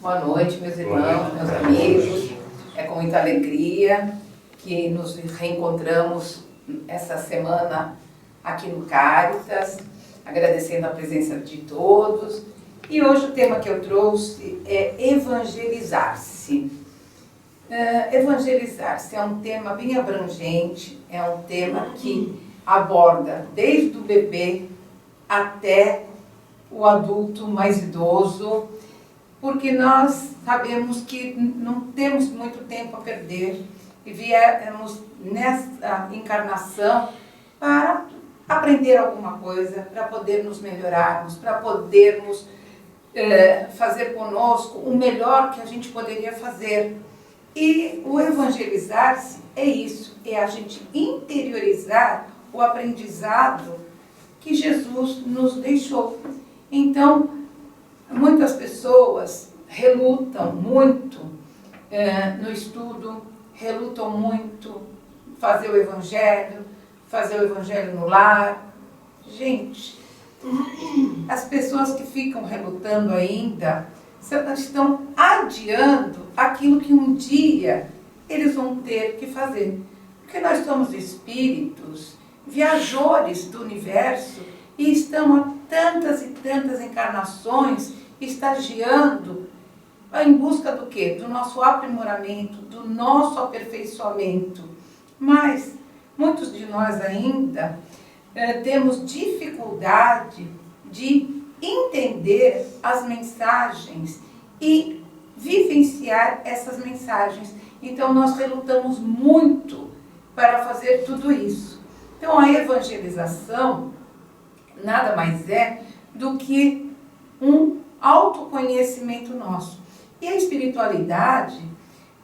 Boa noite, meus irmãos, meus amigos. É com muita alegria que nos reencontramos essa semana aqui no Caritas, agradecendo a presença de todos. E hoje o tema que eu trouxe é evangelizar-se. Evangelizar-se é um tema bem abrangente, é um tema que aborda desde o bebê até o adulto mais idoso, porque nós sabemos que não temos muito tempo a perder e viemos nessa encarnação para aprender alguma coisa, para poder nos melhorarmos, para podermos fazer conosco o melhor que a gente poderia fazer. E o evangelizar-se é isso, é a gente interiorizar o aprendizado que Jesus nos deixou. Então, muitas pessoas relutam muito no estudo, relutam muito fazer o evangelho no lar. Gente, as pessoas que ficam relutando ainda estão adiando aquilo que um dia eles vão ter que fazer. Porque nós somos espíritos, viajores do universo, e estamos há tantas e tantas encarnações estagiando em busca do quê? Do nosso aprimoramento, do nosso aperfeiçoamento. Mas muitos de nós ainda temos dificuldade de entender as mensagens e vivenciar essas mensagens. Então nós relutamos muito para fazer tudo isso. Então a evangelização nada mais é do que um autoconhecimento nosso. E a espiritualidade,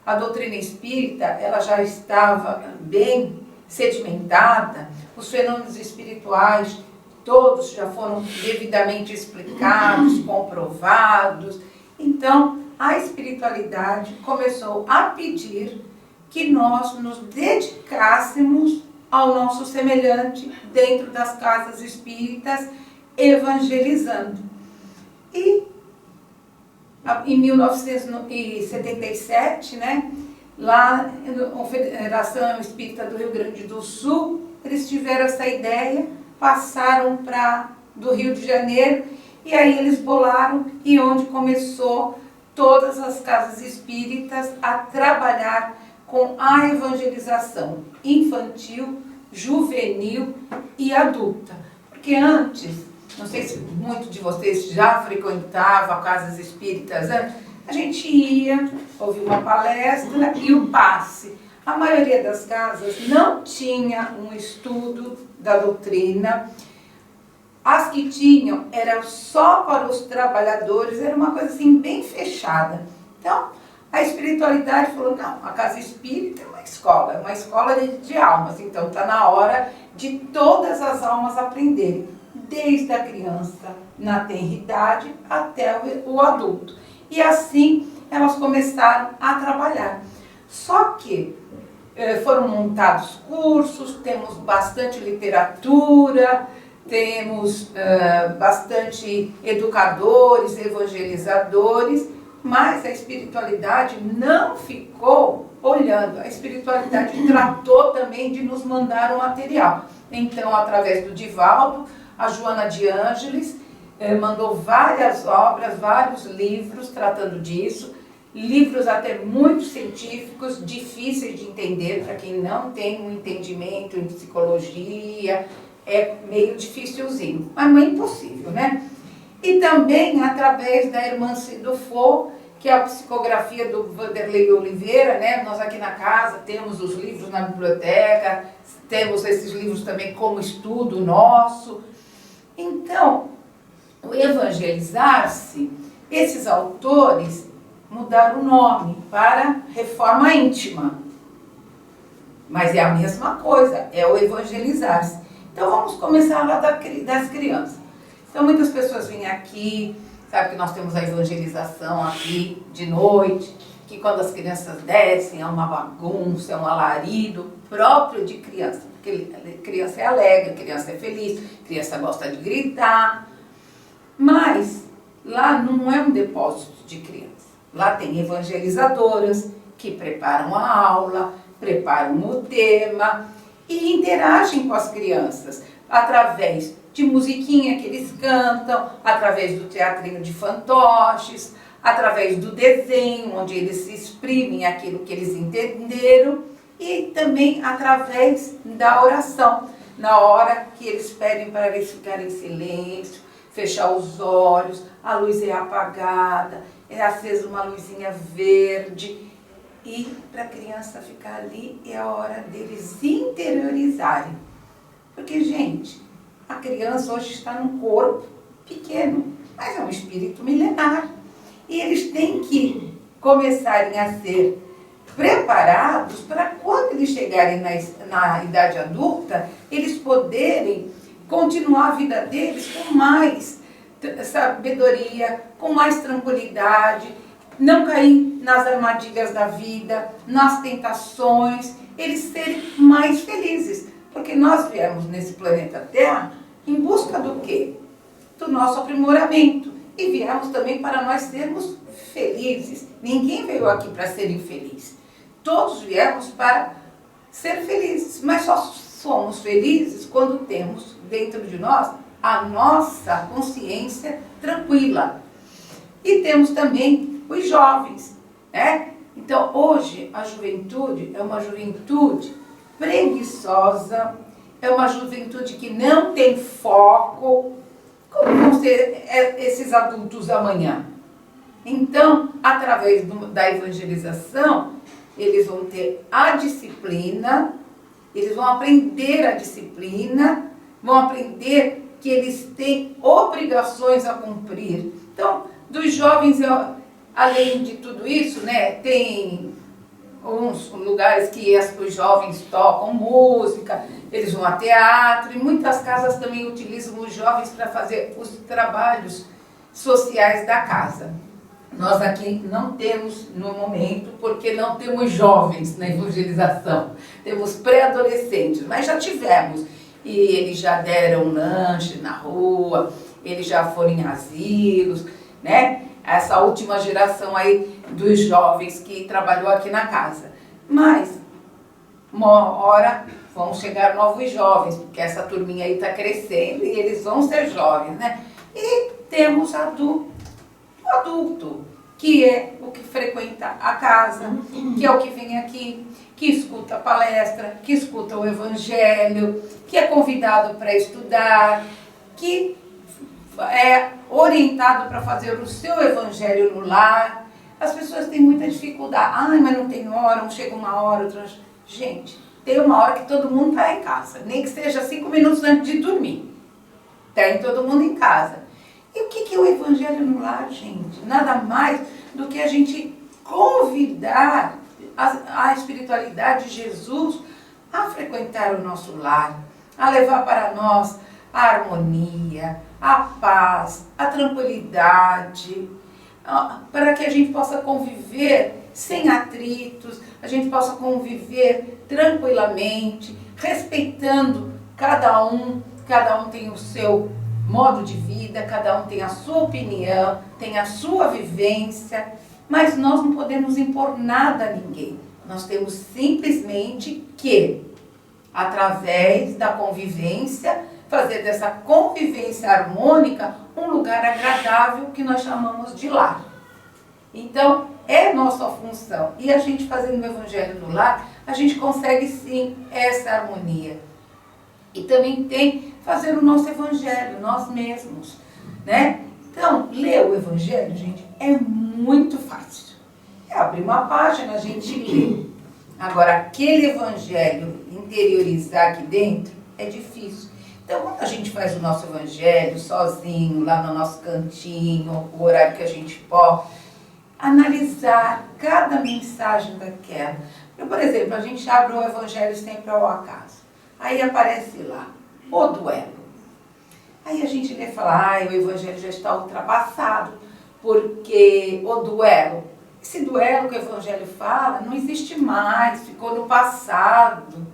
a doutrina espírita, ela já estava bem sedimentada, os fenômenos espirituais todos já foram devidamente explicados, comprovados. Então, a espiritualidade começou a pedir que nós nos dedicássemos ao nosso semelhante dentro das casas espíritas, evangelizando. E em 1977, lá na Confederação Espírita do Rio Grande do Sul, eles tiveram essa ideia, passaram do Rio de Janeiro, e aí eles bolaram, e onde começou todas as casas espíritas a trabalhar com a evangelização infantil, juvenil e adulta. Porque antes, não sei se muitos de vocês já frequentavam casas espíritas, a gente ia ouvir uma palestra e o passe. A maioria das casas não tinha um estudo da doutrina. As que tinham era só para os trabalhadores, era uma coisa assim bem fechada. Então, a espiritualidade falou, não, a casa espírita é uma escola de almas, então está na hora de todas as almas aprenderem, desde a criança na tenridade até o adulto. E assim elas começaram a trabalhar. Só que foram montados cursos, temos bastante literatura, temos bastante educadores, evangelizadores, mas a espiritualidade não ficou olhando. A espiritualidade tratou também de nos mandar um material. Então, através do Divaldo, a Joana de Ângeles mandou várias obras, vários livros tratando disso, livros até muito científicos, difíceis de entender para quem não tem um entendimento em psicologia, é meio dificilzinho, mas não é impossível, né? E também através da irmã Cidofo, que é a psicografia do Vanderlei Oliveira, Nós aqui na casa temos os livros na biblioteca, temos esses livros também como estudo nosso. Então, o evangelizar-se, esses autores mudaram o nome para Reforma Íntima. Mas é a mesma coisa, é o evangelizar-se. Então vamos começar lá das crianças. Então muitas pessoas vêm aqui, sabe que nós temos a evangelização aqui de noite, que quando as crianças descem é uma bagunça, é um alarido próprio de criança. Porque criança é alegre, criança é feliz, criança gosta de gritar. Mas lá não é um depósito de criança. Lá tem evangelizadoras que preparam a aula, preparam o tema e interagem com as crianças através de musiquinha que eles cantam, através do teatrinho de fantoches, através do desenho, onde eles se exprimem aquilo que eles entenderam, e também através da oração, na hora que eles pedem para eles ficarem em silêncio, fechar os olhos, a luz é apagada, é acesa uma luzinha verde, e para a criança ficar ali é a hora deles interiorizarem. Porque, gente, a criança hoje está num corpo pequeno, mas é um espírito milenar. E eles têm que começarem a ser preparados para quando eles chegarem na idade adulta, eles poderem continuar a vida deles com mais sabedoria, com mais tranquilidade, não cair nas armadilhas da vida, nas tentações, eles serem mais felizes. Porque nós viemos nesse planeta Terra em busca do quê? Do nosso aprimoramento. E viemos também para nós sermos felizes. Ninguém veio aqui para ser infeliz. Todos viemos para ser felizes, mas só somos felizes quando temos dentro de nós a nossa consciência tranquila. E temos também os jovens, né? Então, hoje, a juventude é uma juventude preguiçosa, é uma juventude que não tem foco. Como vão ser esses adultos amanhã? Então, através da evangelização, eles vão ter a disciplina, eles vão aprender a disciplina, vão aprender que eles têm obrigações a cumprir. Então, dos jovens, além de tudo isso, né, tem uns lugares que os jovens tocam música, eles vão a teatro, e muitas casas também utilizam os jovens para fazer os trabalhos sociais da casa. Nós aqui não temos no momento, porque não temos jovens na evangelização, temos pré-adolescentes, mas já tivemos, e eles já deram lanche na rua, eles já foram em asilos, né? Essa última geração aí dos jovens que trabalhou aqui na casa. Mas, uma hora vão chegar novos jovens, porque essa turminha aí está crescendo e eles vão ser jovens, né? E temos o adulto, que é o que frequenta a casa, que é o que vem aqui, que escuta a palestra, que escuta o evangelho, que é convidado para estudar, que é orientado para fazer o seu evangelho no lar. As pessoas têm muita dificuldade. Ai, mas não tem hora, um chega uma hora, outra... Gente, tem uma hora que todo mundo está em casa, nem que seja 5 minutos antes de dormir. Tem todo mundo em casa. E o que é o evangelho no lar, gente? Nada mais do que a gente convidar a espiritualidade de Jesus a frequentar o nosso lar, a levar para nós a harmonia, a paz, a tranquilidade, para que a gente possa conviver sem atritos, a gente possa conviver tranquilamente, respeitando cada um tem o seu modo de vida, cada um tem a sua opinião, tem a sua vivência, mas nós não podemos impor nada a ninguém. Nós temos simplesmente que, através da convivência, fazer dessa convivência harmônica um lugar agradável que nós chamamos de lar. Então, é nossa função. E a gente fazendo o evangelho no lar, a gente consegue sim essa harmonia. E também tem fazer o nosso evangelho, nós mesmos, né? Então, ler o evangelho, gente, é muito fácil. É abrir uma página, a gente lê. Agora, aquele evangelho interiorizar aqui dentro é difícil. Então, quando a gente faz o nosso evangelho sozinho, lá no nosso cantinho, o horário que a gente pode, analisar cada mensagem daquela. Eu, por exemplo, a gente abre o evangelho sempre ao acaso. Aí aparece lá, o duelo. Aí a gente lê e fala, o evangelho já está ultrapassado, porque o duelo, esse duelo que o evangelho fala, não existe mais, ficou no passado.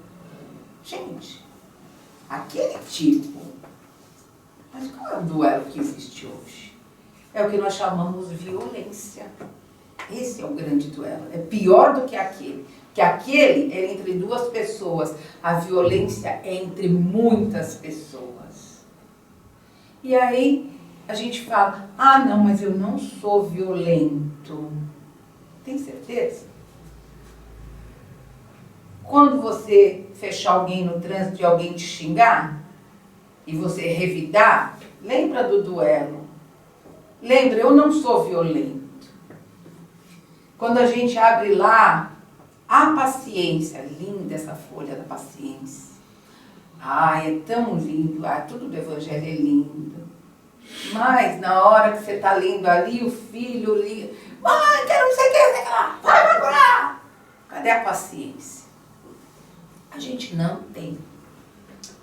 Gente, aquele tipo, mas qual é o duelo que existe hoje? É o que nós chamamos violência. Esse é o grande duelo. É pior do que aquele. Que aquele é entre duas pessoas. A violência é entre muitas pessoas. E aí a gente fala, ah não, mas eu não sou violento. Tem certeza? Quando você fechar alguém no trânsito e alguém te xingar, e você revidar, lembra do duelo. Lembra, eu não sou violento. Quando a gente abre lá, a paciência, linda essa folha da paciência. Ai, é tão lindo, tudo do Evangelho é lindo. Mas na hora que você está lendo ali, o filho liga, mãe, quero não sei o que, sei lá, vai procurar. Cadê a paciência? A gente não tem.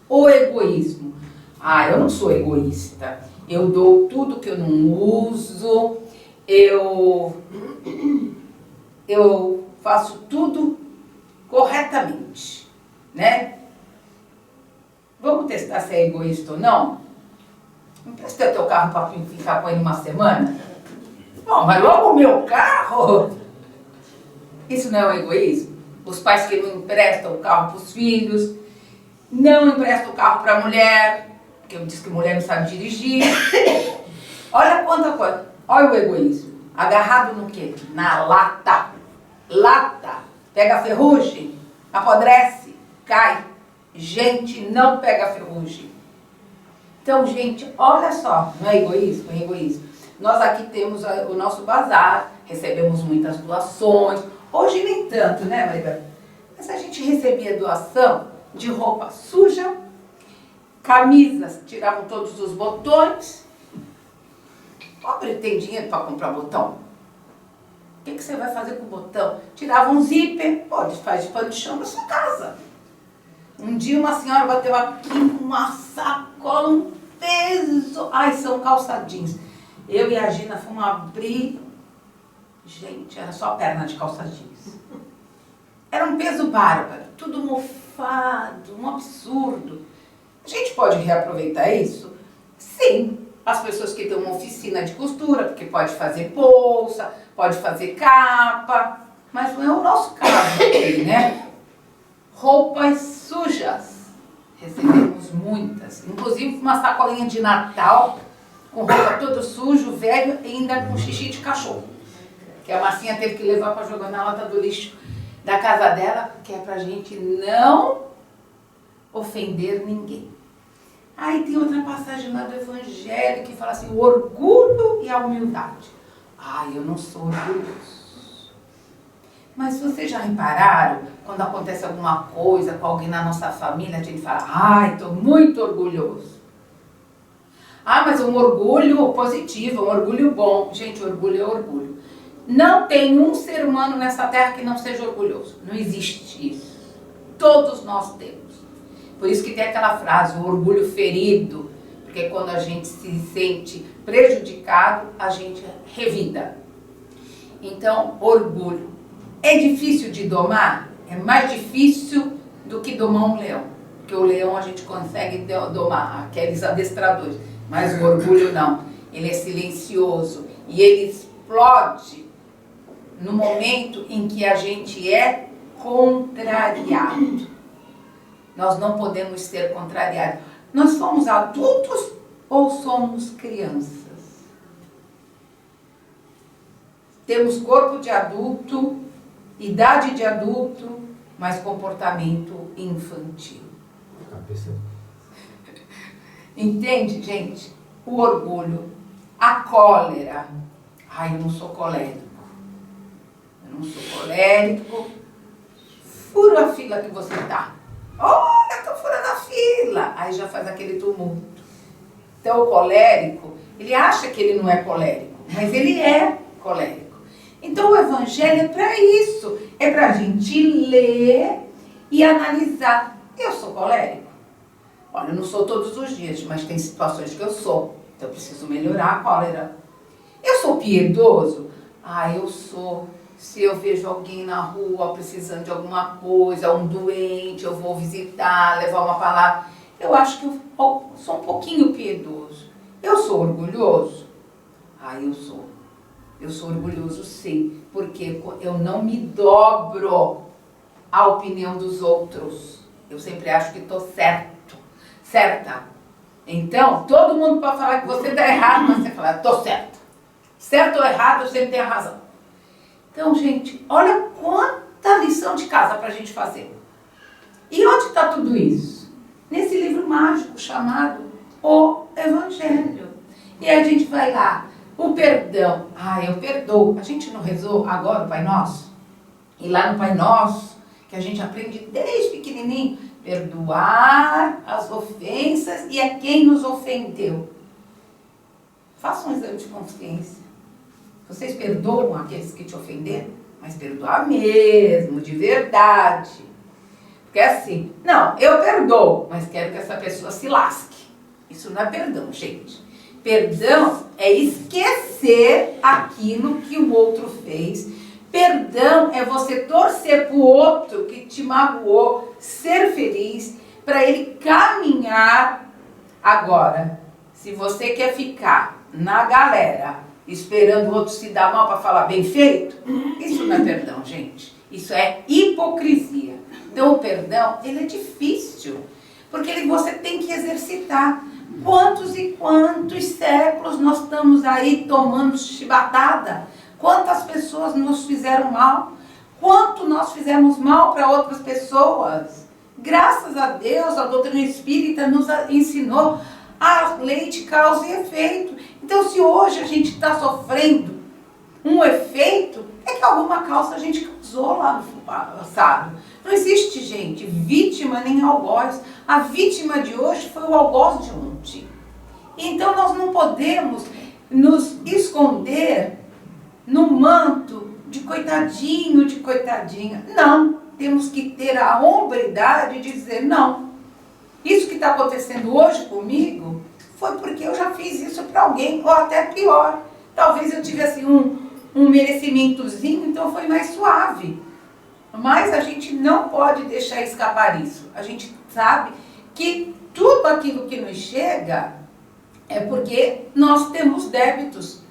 O egoísmo. Eu não sou egoísta. Eu dou tudo que eu não uso. Eu faço tudo corretamente, né? Vamos testar se é egoísta ou não? Empresta teu carro para ficar com ele uma semana? Bom, mas logo o meu carro? Isso não é um egoísmo? Os pais que não emprestam o carro para os filhos, não emprestam o carro para a mulher, porque eu disse que mulher não sabe dirigir. Olha quanta coisa. Olha o egoísmo. Agarrado no quê? Na lata. Lata. Pega ferrugem, apodrece, cai. Gente, não pega ferrugem. Então, gente, olha só, não é egoísmo? É egoísmo. Nós aqui temos o nosso bazar, recebemos muitas doações. Hoje nem tanto, né, Maribel? Mas a gente recebia doação de roupa suja, camisas, tiravam todos os botões. Pobre tem dinheiro para comprar botão? O que você vai fazer com o botão? Tirava um zíper, pode fazer de pano de chão na sua casa. Um dia uma senhora bateu aqui com uma sacola, um peso. Ai, são calçadinhos. Eu e a Gina fomos abrir. Gente, era só a perna de calçadinhos. Era um peso bárbaro, tudo mofado, um absurdo. A gente pode reaproveitar isso? Sim. As pessoas que têm uma oficina de costura, porque pode fazer bolsa, pode fazer capa, mas não é o nosso caso aqui, né? Roupas sujas. Recebemos muitas. Inclusive uma sacolinha de Natal, com roupa toda suja, velho, e ainda com xixi de cachorro. Que a Marcinha teve que levar para jogar na lata do lixo da casa dela, que é pra gente não ofender ninguém. Aí tem outra passagem lá do Evangelho que fala assim, o orgulho e a humildade. Eu não sou orgulhoso. Mas vocês já repararam, quando acontece alguma coisa com alguém na nossa família, a gente fala, estou muito orgulhoso. Mas um orgulho positivo, um orgulho bom. Gente, orgulho é orgulho. Não tem um ser humano nessa terra que não seja orgulhoso. Não existe isso. Todos nós temos. Por isso que tem aquela frase, o orgulho ferido, porque quando a gente se sente prejudicado, a gente revida. Então, orgulho. É difícil de domar? É mais difícil do que domar um leão. Porque o leão a gente consegue domar, aqueles adestradores. Mas o orgulho não. Ele é silencioso e ele explode no momento em que a gente é contrariado. Nós não podemos ser contrariados. Nós somos adultos ou somos crianças? Temos corpo de adulto, idade de adulto, mas comportamento infantil. Entende, gente? O orgulho, a cólera. Eu não sou colérico. Eu não sou colérico. Fura a fila que você tá. Olha, tô furando a fila. Aí já faz aquele tumulto. Então o colérico, ele acha que ele não é colérico, mas ele é colérico. Então o Evangelho é para isso. É para a gente ler e analisar. Eu sou colérico? Olha, eu não sou todos os dias, mas tem situações que eu sou. Então eu preciso melhorar a cólera. Eu sou piedoso? Eu sou. Se eu vejo alguém na rua precisando de alguma coisa, um doente, eu vou visitar, levar uma palavra. Eu acho que eu sou um pouquinho piedoso. Eu sou orgulhoso? Eu sou. Eu sou orgulhoso sim, porque eu não me dobro à opinião dos outros. Eu sempre acho que estou certa. Então, todo mundo pode falar que você está errado, mas você fala, estou certa. Certo ou errado, eu sempre tenho a razão. Então, gente, olha quanta lição de casa para a gente fazer. E onde está tudo isso? Nesse livro mágico chamado O Evangelho. E aí a gente vai lá, o perdão. Eu perdoo. A gente não rezou agora o Pai Nosso? E lá no Pai Nosso, que a gente aprende desde pequenininho, perdoar as ofensas e a quem nos ofendeu. Faça um exame de consciência. Vocês perdoam aqueles que te ofenderam? Mas perdoar mesmo, de verdade. Porque é assim, não, eu perdoo, mas quero que essa pessoa se lasque. Isso não é perdão, gente. Perdão é esquecer aquilo que o outro fez. Perdão é você torcer para o outro que te magoou, ser feliz, para ele caminhar. Agora, se você quer ficar na galera esperando o outro se dar mal para falar bem feito, isso não é perdão, gente. Isso é hipocrisia. Então o perdão, ele é difícil, porque você tem que exercitar. Quantos e quantos séculos nós estamos aí tomando chibatada? Quantas pessoas nos fizeram mal? Quanto nós fizemos mal para outras pessoas? Graças a Deus, a doutrina espírita nos ensinou a lei de causa e efeito. Então, se hoje a gente está sofrendo um efeito, é que alguma causa a gente causou lá no passado. Não existe, gente, vítima nem algoz. A vítima de hoje foi o algoz de ontem. Então, nós não podemos nos esconder no manto de coitadinho, de coitadinha. Não, temos que ter a hombridade de dizer, não, isso que está acontecendo hoje comigo foi porque eu já fiz isso para alguém, ou até pior. Talvez eu tivesse um merecimentozinho, então foi mais suave. Mas a gente não pode deixar escapar isso. A gente sabe que tudo aquilo que nos chega é porque nós temos débitos.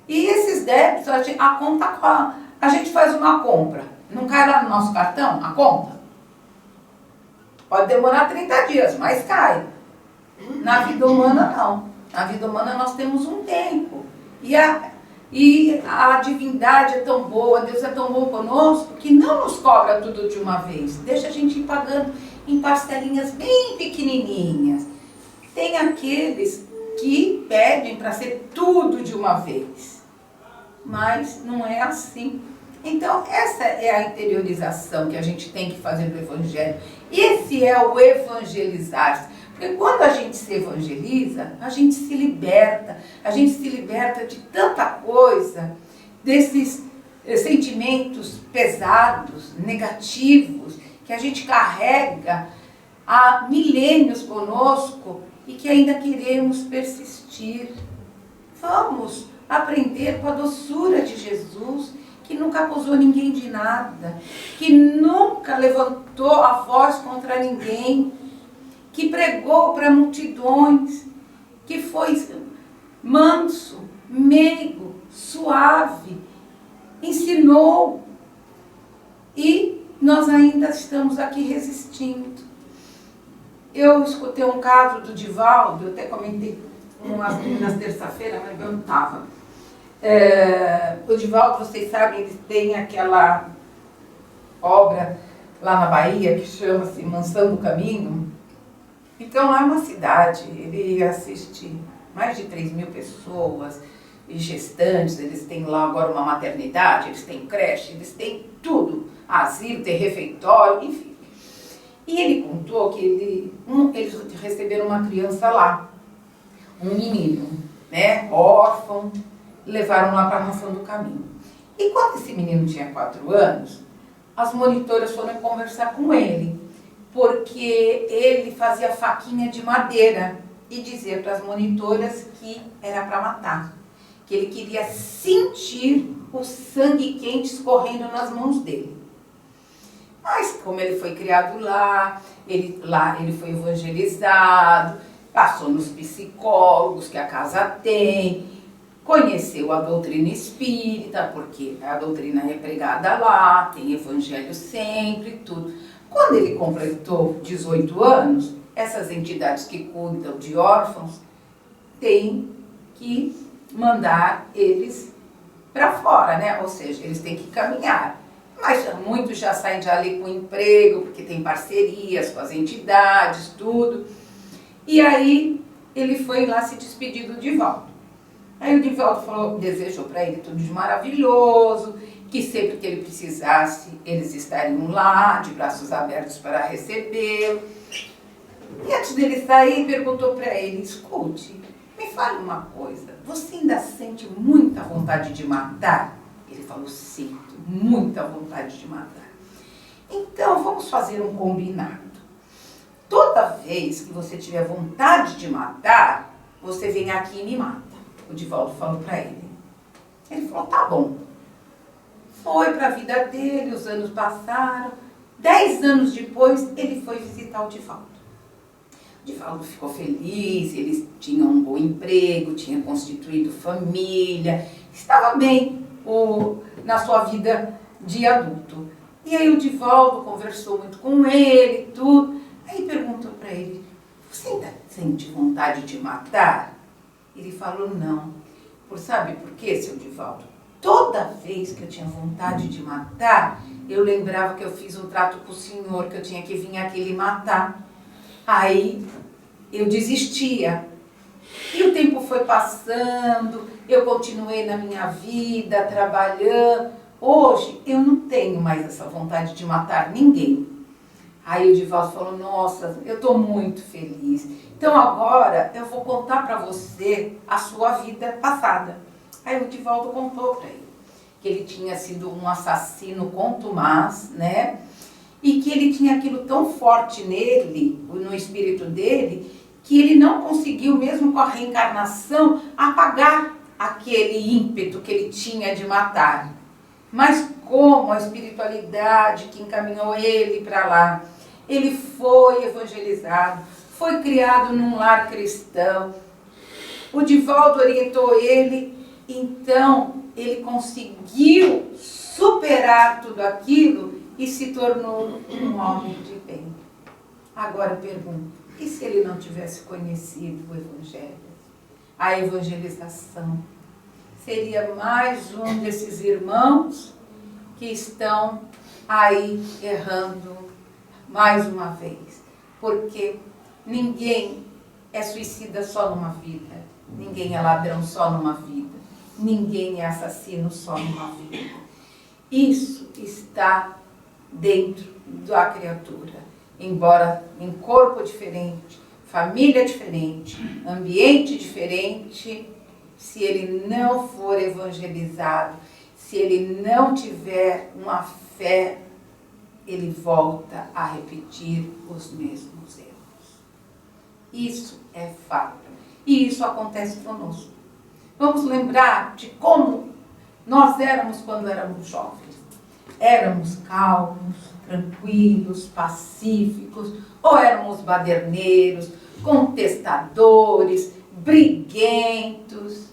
E esses débitos, a gente faz uma compra. Não cai lá no nosso cartão a conta? Pode demorar 30 dias, mas cai. Na vida humana, não. Na vida humana nós temos um tempo. E a divindade é tão boa, Deus é tão bom conosco, que não nos cobra tudo de uma vez. Deixa a gente ir pagando em parcelinhas bem pequenininhas. Tem aqueles que pedem para ser tudo de uma vez. Mas não é assim. Então, essa é a interiorização que a gente tem que fazer do Evangelho. Esse é o evangelizar. Porque quando a gente se evangeliza, a gente se liberta de tanta coisa, desses sentimentos pesados, negativos, que a gente carrega há milênios conosco e que ainda queremos persistir. Vamos aprender com a doçura de Jesus, que nunca acusou ninguém de nada, que nunca levantou a voz contra ninguém, que pregou para multidões, que foi manso, meigo, suave, ensinou. E nós ainda estamos aqui resistindo. Eu escutei um caso do Divaldo, eu até comentei nas terça-feira, mas eu não estava. O Divaldo, vocês sabem, eles têm aquela obra lá na Bahia que chama-se Mansão do Caminho. Então lá é uma cidade, ele assiste mais de 3.000 pessoas e gestantes, eles têm lá agora uma maternidade, eles têm creche, eles têm tudo, asilo, tem refeitório, enfim. E ele contou que eles receberam uma criança lá, um menino, né, órfão, levaram lá para a Mansão do Caminho. E quando esse menino tinha 4 anos, as monitoras foram conversar com ele, porque ele fazia faquinha de madeira e dizia para as monitoras que era para matar, que ele queria sentir o sangue quente escorrendo nas mãos dele. Mas como ele foi criado lá ele foi evangelizado, passou nos psicólogos que a casa tem, conheceu a doutrina espírita, porque a doutrina é pregada lá, tem evangelho sempre, tudo. Quando ele completou 18 anos, essas entidades que cuidam de órfãos têm que mandar eles para fora, né? Ou seja, eles têm que caminhar. Mas muitos já saem de ali com emprego, porque tem parcerias com as entidades, tudo. E aí ele foi lá se despedir do Divaldo. Aí o Divaldo falou, desejou para ele tudo de maravilhoso, que sempre que ele precisasse, eles estariam lá, de braços abertos para recebê-lo. E antes dele sair, perguntou para ele, escute, me fale uma coisa, você ainda sente muita vontade de matar? Ele falou, sinto muita vontade de matar. Então, vamos fazer um combinado. Toda vez que você tiver vontade de matar, você vem aqui e me mata. O Divaldo falou para ele. Ele falou, tá bom. Foi para a vida dele, os anos passaram. 10 anos depois, ele foi visitar o Divaldo. O Divaldo ficou feliz, eles tinham um bom emprego, tinha constituído família, estava bem na sua vida de adulto. E aí o Divaldo conversou muito com ele, tudo. Aí perguntou para ele, você ainda sente vontade de matar? Ele falou, não. Sabe por quê, seu Divaldo? Toda vez que eu tinha vontade de matar, eu lembrava que eu fiz um trato com o senhor, que eu tinha que vir aqui lhe matar. Aí eu desistia. E o tempo foi passando, eu continuei na minha vida, trabalhando. Hoje eu não tenho mais essa vontade de matar ninguém. Aí o Divaldo falou, nossa, eu estou muito feliz. Então agora eu vou contar para você a sua vida passada. Aí o Divaldo contou para ele que ele tinha sido um assassino contumaz, né? E que ele tinha aquilo tão forte nele, no espírito dele, que ele não conseguiu, mesmo com a reencarnação, apagar aquele ímpeto que ele tinha de matar. Mas como a espiritualidade que encaminhou ele para lá, ele foi evangelizado, foi criado num lar cristão. O Divaldo orientou ele, então ele conseguiu superar tudo aquilo e se tornou um homem de bem. Agora eu pergunto, e se ele não tivesse conhecido o Evangelho? A evangelização seria mais um desses irmãos que estão aí errando mais uma vez. Porque ninguém é suicida só numa vida, ninguém é ladrão só numa vida, ninguém é assassino só numa vida. Isso está dentro da criatura. Embora em corpo diferente, família diferente, ambiente diferente, se ele não for evangelizado, se ele não tiver uma fé, ele volta a repetir os mesmos erros. Isso é fato. E isso acontece conosco. Vamos lembrar de como nós éramos quando éramos jovens. Éramos calmos, tranquilos, pacíficos, ou éramos baderneiros, contestadores, briguentos.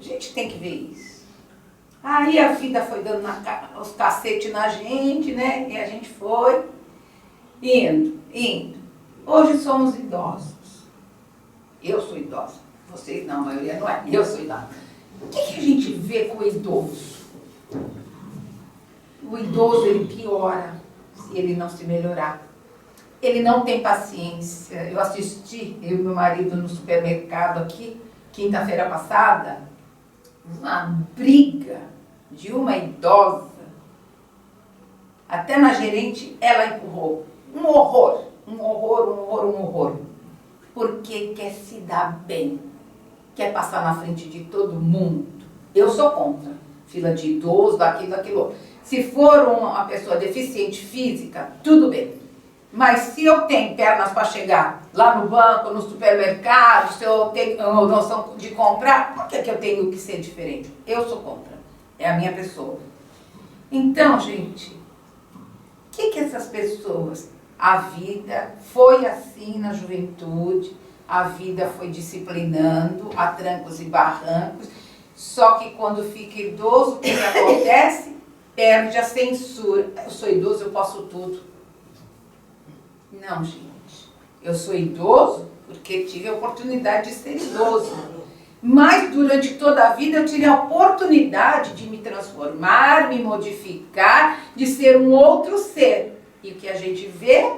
A gente tem que ver isso. Aí a vida foi dando os cacetes na gente, né? E a gente foi indo. Hoje somos idosos. Eu sou idosa. Vocês não, a maioria não é. Eu sou idosa. O que a gente vê com o idoso? O idoso, ele piora se ele não se melhorar. Ele não tem paciência. Eu assisti, eu e meu marido, no supermercado aqui, quinta-feira passada, uma briga de uma idosa. Até na gerente, ela empurrou. Um horror. Porque quer se dar bem. Quer passar na frente de todo mundo. Eu sou contra. Fila de idoso, daquilo outro. Se for uma pessoa deficiente física, tudo bem. Mas se eu tenho pernas para chegar lá no banco, no supermercado, se eu tenho noção de comprar, por que eu tenho que ser diferente? Eu sou contra. É a minha pessoa. Então, gente, o que essas pessoas... A vida foi assim na juventude, a vida foi disciplinando a trancos e barrancos. Só que quando fica idoso, o que acontece? Perde a censura. Eu sou idoso, eu posso tudo. Não, gente. Eu sou idoso porque tive a oportunidade de ser idoso. Mas durante toda a vida eu tive a oportunidade de me transformar, me modificar, de ser um outro ser. E o que a gente vê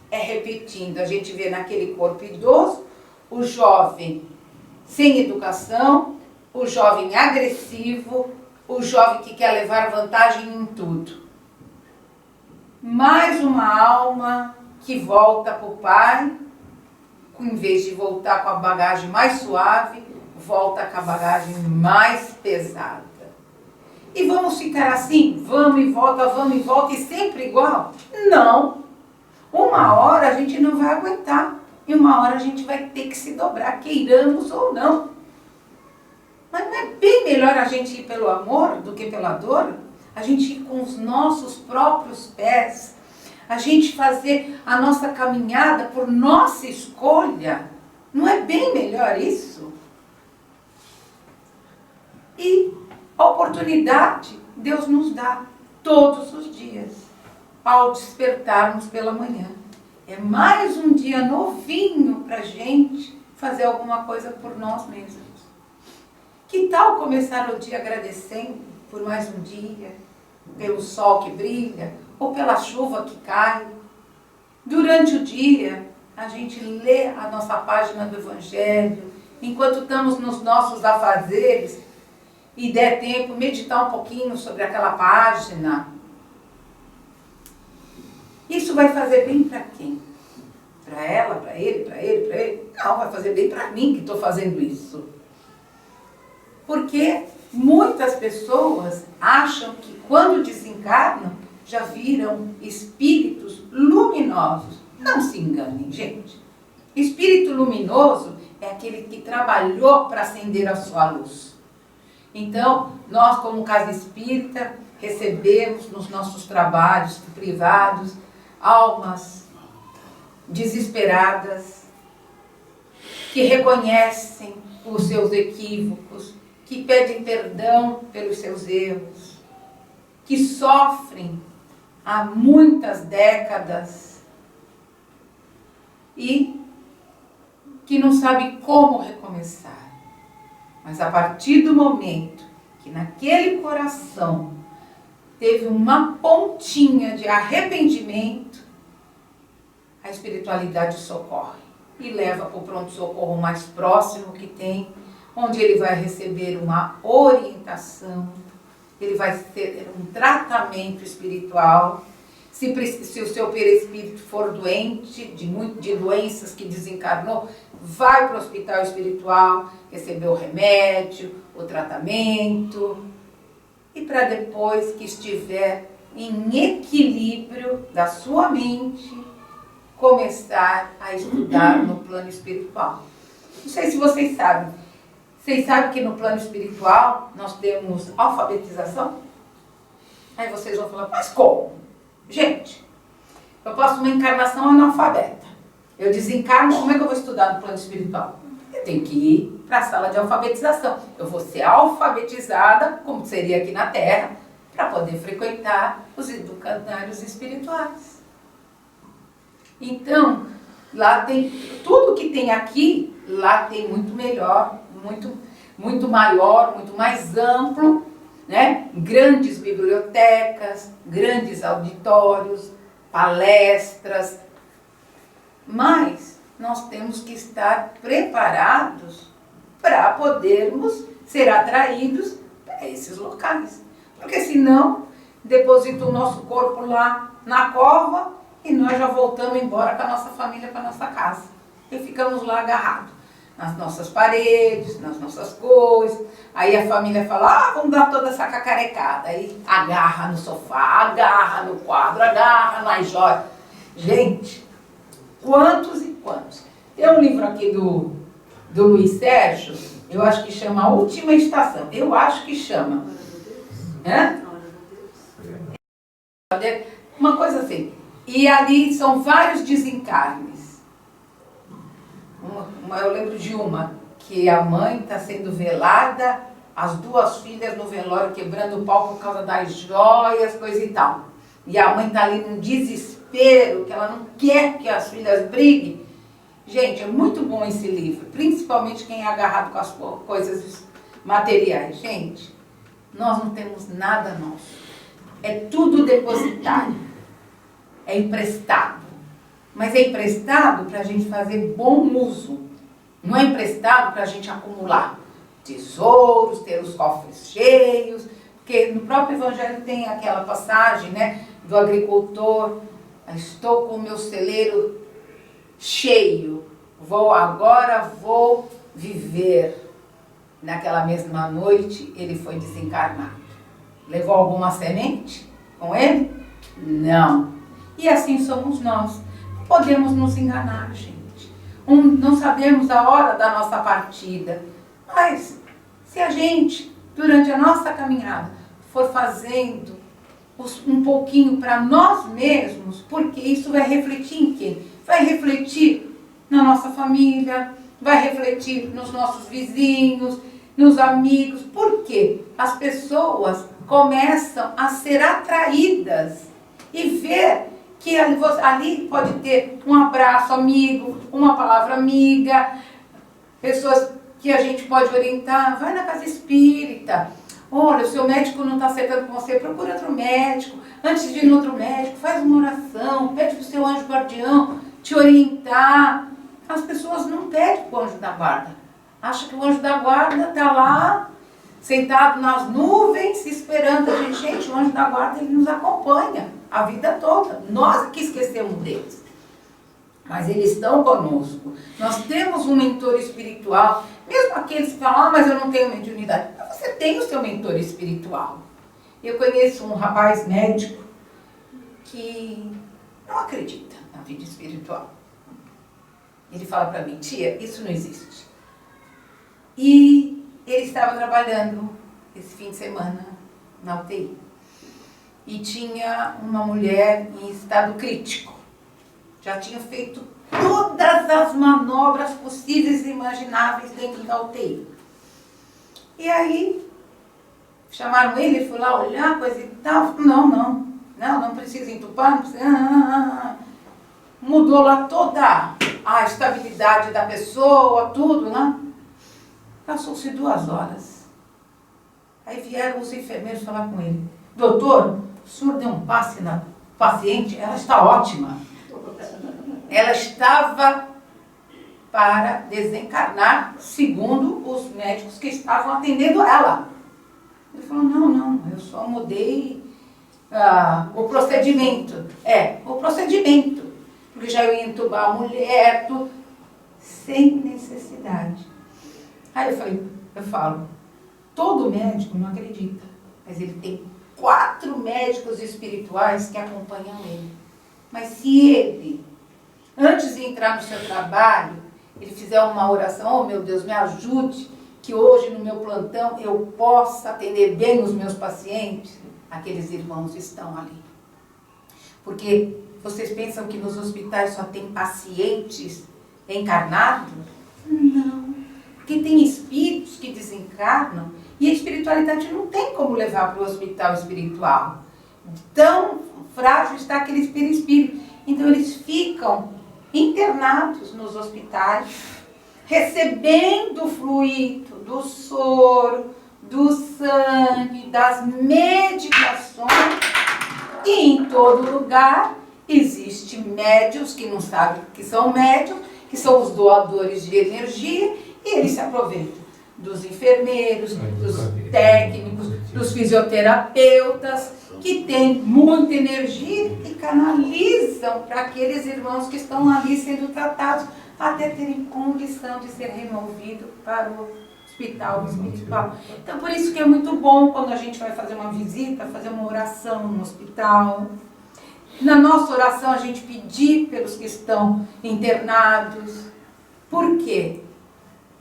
é repetindo. A gente vê naquele corpo idoso o jovem sem educação, o jovem agressivo, o jovem que quer levar vantagem em tudo. Mais uma alma que volta para o Pai, em vez de voltar com a bagagem mais suave, volta com a bagagem mais pesada. E vamos ficar assim? Vamos e volta e sempre igual? Não. Uma hora a gente não vai aguentar. E uma hora a gente vai ter que se dobrar, queiramos ou não. Mas não é bem melhor a gente ir pelo amor do que pela dor? A gente ir com os nossos próprios pés, a gente fazer a nossa caminhada por nossa escolha. Não é bem melhor isso? E a oportunidade Deus nos dá todos os dias, ao despertarmos pela manhã. É mais um dia novinho para a gente fazer alguma coisa por nós mesmos. Que tal começar o dia agradecendo por mais um dia, pelo sol que brilha, ou pela chuva que cai? Durante o dia, a gente lê a nossa página do Evangelho, enquanto estamos nos nossos afazeres, e der tempo, meditar um pouquinho sobre aquela página. Isso vai fazer bem para quem? Para ela, para ele, para ele, para ele? Não, vai fazer bem para mim que estou fazendo isso. Porque muitas pessoas acham que quando desencarnam, já viram espíritos luminosos. Não se enganem, gente. Espírito luminoso é aquele que trabalhou para acender a sua luz. Então, nós como Casa Espírita, recebemos nos nossos trabalhos privados almas desesperadas, que reconhecem os seus equívocos, que pedem perdão pelos seus erros, que sofrem há muitas décadas e que não sabem como recomeçar. Mas a partir do momento que naquele coração teve uma pontinha de arrependimento, a espiritualidade socorre e leva para o pronto-socorro mais próximo que tem, onde ele vai receber uma orientação, ele vai ter um tratamento espiritual. Se o seu perispírito for doente, de doenças que desencarnou, vai para o hospital espiritual, receber o remédio, o tratamento, e para depois que estiver em equilíbrio da sua mente, começar a estudar no plano espiritual. Não sei se vocês sabem. Vocês sabem que no plano espiritual nós temos alfabetização? Aí vocês vão falar, mas como? Gente, eu passo uma encarnação analfabeta. Eu desencarno, como é que eu vou estudar no plano espiritual? Eu tenho que ir para a sala de alfabetização. Eu vou ser alfabetizada, como seria aqui na Terra, para poder frequentar os educandários espirituais. Então, lá tem tudo que tem aqui, lá tem muito melhor, muito maior, muito mais amplo, né? Grandes bibliotecas, grandes auditórios, palestras. Mas nós temos que estar preparados para podermos ser atraídos para esses locais. Porque senão, deposita o nosso corpo lá na cova e nós já voltamos embora com a nossa família, para a nossa casa. E ficamos lá agarrados nas nossas paredes, nas nossas coisas. Aí a família fala, vamos dar toda essa cacarecada. Aí agarra no sofá, agarra no quadro, agarra nas joias. Gente, quantos e quantos? Tem um livro aqui do Luiz Sérgio, eu acho que chama A Última Estação. Eu acho que chama. Uma coisa assim. E ali são vários desencarnes. Eu lembro de uma, que a mãe está sendo velada as duas filhas no velório quebrando o pau por causa das joias, coisa e tal. E a mãe está ali num desespero, que ela não quer que as filhas briguem. Gente, é muito bom esse livro, principalmente quem é agarrado com as coisas materiais. Gente, nós não temos nada nosso. É tudo depositário. É emprestado. Mas é emprestado para a gente fazer bom uso. Não é emprestado para a gente acumular tesouros, ter os cofres cheios. Porque no próprio Evangelho tem aquela passagem, né, do agricultor. Estou com o meu celeiro cheio. Agora vou viver. Naquela mesma noite, ele foi desencarnado. Levou alguma semente com ele? Não. E assim somos nós. Podemos nos enganar, gente. Não sabemos a hora da nossa partida. Mas, se a gente, durante a nossa caminhada, for fazendo um pouquinho para nós mesmos, porque isso vai refletir em quem? Vai refletir na nossa família, vai refletir nos nossos vizinhos, nos amigos. Por quê? As pessoas começam a ser atraídas e ver que ali pode ter um abraço amigo, uma palavra amiga, pessoas que a gente pode orientar. Vai na casa espírita. Olha, o seu médico não está acertando com você, procura outro médico. Antes de ir no outro médico, faz uma oração, pede para o seu anjo guardião te orientar. As pessoas não pedem para o anjo da guarda. Acham que o anjo da guarda está lá, sentado nas nuvens, esperando a gente. Gente, o anjo da guarda, ele nos acompanha a vida toda. Nós que esquecemos deles. Mas eles estão conosco. Nós temos um mentor espiritual. Mesmo aqueles que falam, mas eu não tenho mediunidade. Mas você tem o seu mentor espiritual. Eu conheço um rapaz médico que não acredita na vida espiritual. Ele fala para mim, tia, isso não existe. E ele estava trabalhando esse fim de semana na UTI. E tinha uma mulher em estado crítico. Já tinha feito todas as manobras possíveis e imagináveis dentro da UTI. E aí, chamaram ele foi lá olhar, coisa e tal. Não precisa entupar, não precisa. Mudou lá toda a estabilidade da pessoa, tudo, né? Passou-se 2 horas. Aí vieram os enfermeiros falar com ele. Doutor, o senhor deu um passe na paciente? Ela está ótima. Ela estava para desencarnar, segundo os médicos que estavam atendendo ela. Ele falou, não, eu só mudei o procedimento. O procedimento. Porque já eu ia entubar a mulher, tudo, sem necessidade. Aí eu falo, todo médico não acredita, mas ele tem 4 médicos espirituais que acompanham ele. Mas se ele, antes de entrar no seu trabalho, ele fizer uma oração, oh meu Deus, me ajude, que hoje no meu plantão eu possa atender bem os meus pacientes, aqueles irmãos estão ali. Porque vocês pensam que nos hospitais só tem pacientes encarnados? Não. Porque tem espíritos que desencarnam e a espiritualidade não tem como levar para o hospital espiritual. Tão frágil está aquele espírito. Então eles ficam internados nos hospitais, recebendo o fluido do soro, do sangue, das medicações. E em todo lugar existe médiuns que não sabem que são médiuns, que são os doadores de energia, e eles se aproveitam dos enfermeiros, dos técnicos, dos fisioterapeutas, que têm muita energia e canalizam para aqueles irmãos que estão ali sendo tratados até terem condição de ser removido para o hospital espiritual. Então, por isso que é muito bom quando a gente vai fazer uma visita, fazer uma oração no hospital. Na nossa oração, a gente pedir pelos que estão internados. Por quê?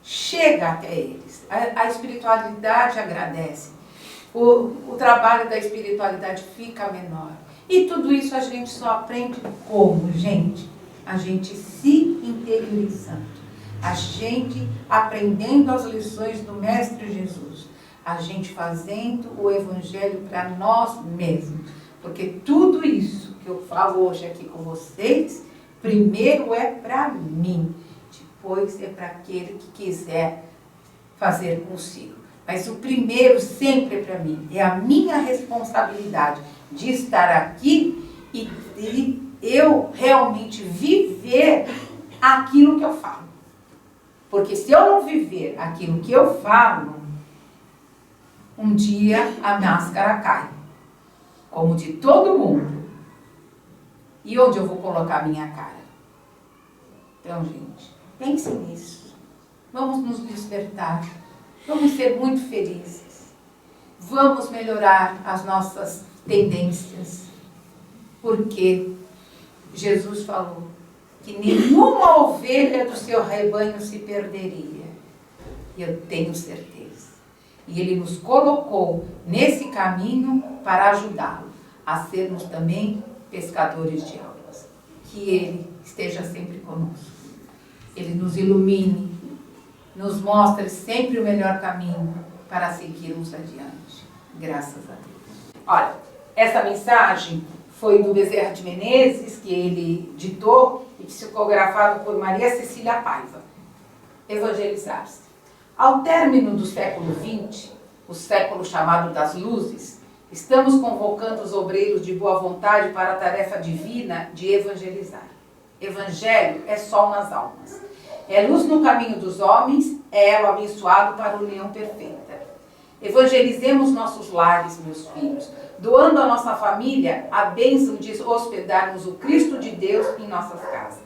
Chega até eles. A espiritualidade agradece. O trabalho da espiritualidade fica menor. E tudo isso a gente só aprende como, gente? A gente se interiorizando. A gente aprendendo as lições do Mestre Jesus. A gente fazendo o Evangelho para nós mesmos. Porque tudo isso que eu falo hoje aqui com vocês, primeiro é para mim, depois é para aquele que quiser fazer consigo. Mas o primeiro sempre é para mim, é a minha responsabilidade de estar aqui e eu realmente viver aquilo que eu falo. Porque se eu não viver aquilo que eu falo, um dia a máscara cai, como de todo mundo. E onde eu vou colocar a minha cara? Então, gente, pense nisso. Vamos nos despertar. Vamos ser muito felizes. Vamos melhorar as nossas tendências. Porque Jesus falou que nenhuma ovelha do seu rebanho se perderia. E eu tenho certeza. E Ele nos colocou nesse caminho para ajudá-lo a sermos também pescadores de almas. Que Ele esteja sempre conosco. Ele nos ilumine, nos mostre sempre o melhor caminho para seguirmos adiante. Graças a Deus. Olha, essa mensagem foi do Bezerra de Menezes, que ele ditou e psicografado por Maria Cecília Paiva. Evangelizar-se. Ao término do século XX, o século chamado das luzes, estamos convocando os obreiros de boa vontade para a tarefa divina de evangelizar. Evangelho é sol nas almas. É luz no caminho dos homens, é elo abençoado para a união perfeita. Evangelizemos nossos lares, meus filhos, doando à nossa família a bênção de hospedarmos o Cristo de Deus em nossas casas.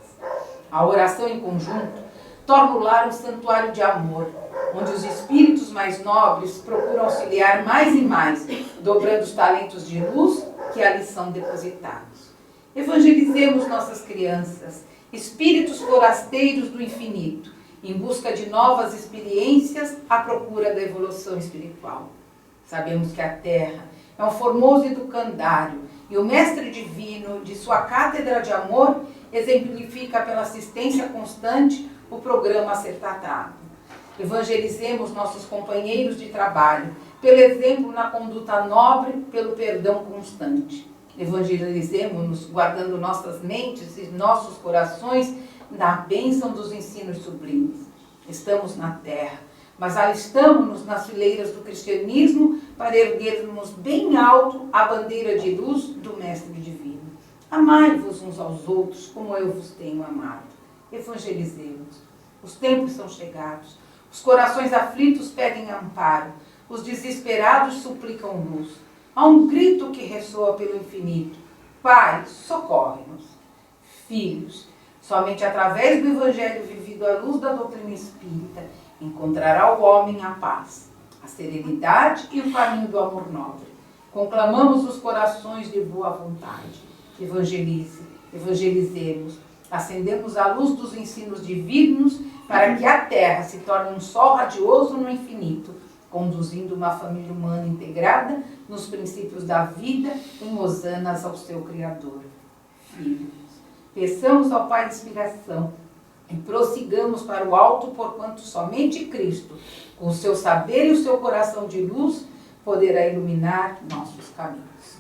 A oração em conjunto torna o lar um santuário de amor, onde os espíritos mais nobres procuram auxiliar mais e mais, dobrando os talentos de luz que ali são depositados. Evangelizemos nossas crianças, espíritos forasteiros do infinito, em busca de novas experiências à procura da evolução espiritual. Sabemos que a Terra é um formoso educandário e o Mestre Divino, de sua cátedra de amor, exemplifica pela assistência constante o programa a ser tratado. Evangelizemos nossos companheiros de trabalho, pelo exemplo na conduta nobre, pelo perdão constante. Evangelizemos-nos guardando nossas mentes e nossos corações na bênção dos ensinos sublimes. Estamos na terra, mas alistamos-nos nas fileiras do cristianismo para erguermos bem alto a bandeira de luz do Mestre Divino. Amai-vos uns aos outros como eu vos tenho amado. Evangelizemos. Os tempos são chegados. Os corações aflitos pedem amparo. Os desesperados suplicam luz. Há um grito que ressoa pelo infinito. Pai, socorre-nos. Filhos, somente através do Evangelho vivido à luz da doutrina espírita, encontrará o homem a paz, a serenidade e o caminho do amor nobre. Conclamamos os corações de boa vontade. Evangelizemos. Acendemos a luz dos ensinos divinos para que a Terra se torne um sol radioso no infinito, conduzindo uma família humana integrada nos princípios da vida em hosanas ao seu Criador. Filhos, peçamos ao Pai de inspiração e prossigamos para o alto, porquanto somente Cristo, com o seu saber e o seu coração de luz, poderá iluminar nossos caminhos.